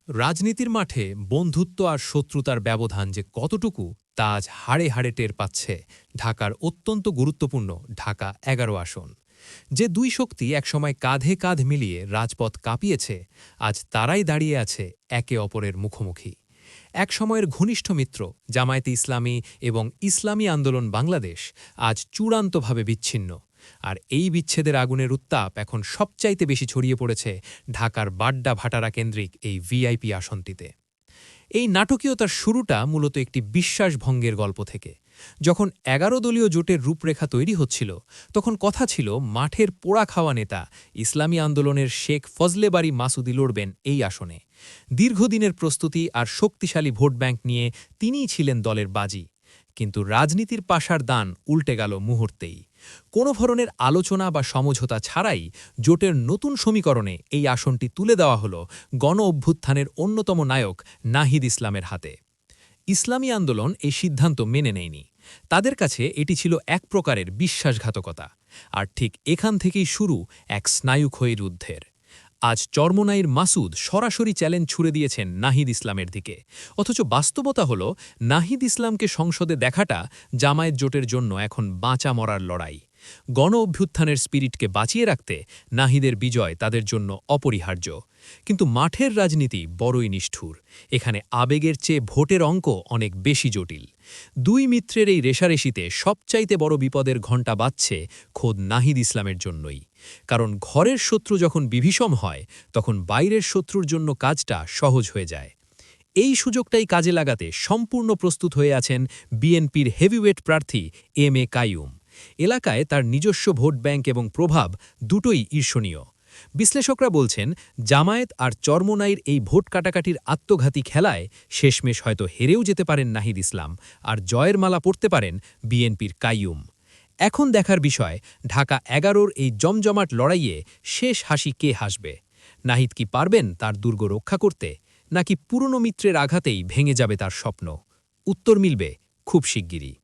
রাজনীতির মাঠে বন্ধুত্ব আর শত্রুতার ব্যবধান যে কতটুকু তা আজ হাড়ে হাড়ে টের পাচ্ছে ঢাকার অত্যন্ত গুরুত্বপূর্ণ ঢাকা ১১ আসন। যে দুই শক্তি একসময় কাঁধে কাঁধ মিলিয়ে রাজপথ কাঁপিয়েছে, আজ তারাই দাঁড়িয়ে আছে একে অপরের মুখোমুখি। এক সময়ের ঘনিষ্ঠ মিত্র জামায়াতে ইসলামী এবং ইসলামী আন্দোলন বাংলাদেশ আজ চূড়ান্তভাবে বিচ্ছিন্ন। আর এই বিচ্ছেদের আগুনের উত্তাপ এখন সবচাইতে বেশি ছড়িয়ে পড়েছে ঢাকার বাড্ডা ভাটারা কেন্দ্রিক এই ভিআইপি আসনটিতে। এই নাটকীয়তার শুরুটা মূলত একটি বিশ্বাসভঙ্গের গল্প থেকে। যখন ১১ দলীয় জোটের রূপরেখা তৈরি হচ্ছিল, তখন কথা ছিল মাঠের পোড়া খাওয়া নেতা ইসলামী আন্দোলনের শেখ ফজলে বারী মাসুদি লড়বেন এই আসনে। দীর্ঘদিনের প্রস্তুতি আর শক্তিশালী ভোট ব্যাংক নিয়ে তিনিই ছিলেন দলের বাজি। কিন্তু রাজনীতির পাশার দান উল্টে গেল মুহূর্তেই। কোনো ধরনের আলোচনা বা সমঝোতা ছাড়াই জোটের নতুন সমীকরণে এই আসনটি তুলে দেওয়া হল গণ অভ্যুত্থানের অন্যতম নায়ক নাহিদ ইসলামের হাতে। ইসলামী আন্দোলন এই সিদ্ধান্ত মেনে নেয়নি। তাদের কাছে এটি ছিল এক প্রকারের বিশ্বাসঘাতকতা। আর ঠিক এখান থেকেই শুরু এক স্নায়ুক্ষয়ী যুদ্ধের। আজ চরমোনাইর মাসুদ সরাসরি চ্যালেঞ্জ ছুড়ে দিয়েছেন নাহিদ ইসলামের দিকে। অথচ বাস্তবতা হল নাহিদ ইসলামকে সংসদে দেখাটা জামায়াত জোটের জন্য এখন বাঁচা মরার লড়াই। গণ অভ্যুত্থানের স্পিরিটকে বাঁচিয়ে রাখতে নাহিদের বিজয় তাদের জন্য অপরিহার্য। কিন্তু মাঠের রাজনীতি বড়ই নিষ্ঠুর। এখানে আবেগের চেয়ে ভোটের অঙ্ক অনেক বেশি জটিল। দুই মিত্রের এই রেষারেষিতে সবচাইতে বড় বিপদের ঘণ্টা বাজছে খোদ নাহিদ ইসলামের জন্যই। কারণ ঘরের শত্রু যখন বিভীষম হয়, তখন বাইরের শত্রুর জন্য কাজটা সহজ হয়ে যায়। এই সুযোগটাই কাজে লাগাতে সম্পূর্ণ প্রস্তুত হয়ে আছেন বিএনপির হেভিওয়েট প্রার্থী এম এ কাইয়ুম। এলাকায় তার নিজস্ব ভোট ব্যাংক এবং প্রভাব দুটোই ঈর্ষণীয়। বিশ্লেষকরা বলছেন, জামায়াত আর চরমোনাইর এই ভোট কাটাকাটির আত্মঘাতী খেলায় শেষমেশ হয়তো হেরেও যেতে পারেন নাহিদ ইসলাম, আর জয়ের মালা পড়তে পারেন বিএনপির কাইয়ুম। এখন দেখার বিষয়, ঢাকা ১১-র এই জমজমাট লড়াইয়ে শেষ হাসি কে হাসবে? নাহিদ কি পারবেন তার দুর্গ রক্ষা করতে, নাকি পুরনো মিত্রের আঘাতেই ভেঙে যাবে তার স্বপ্ন? উত্তর মিলবে খুব শিগগিরই।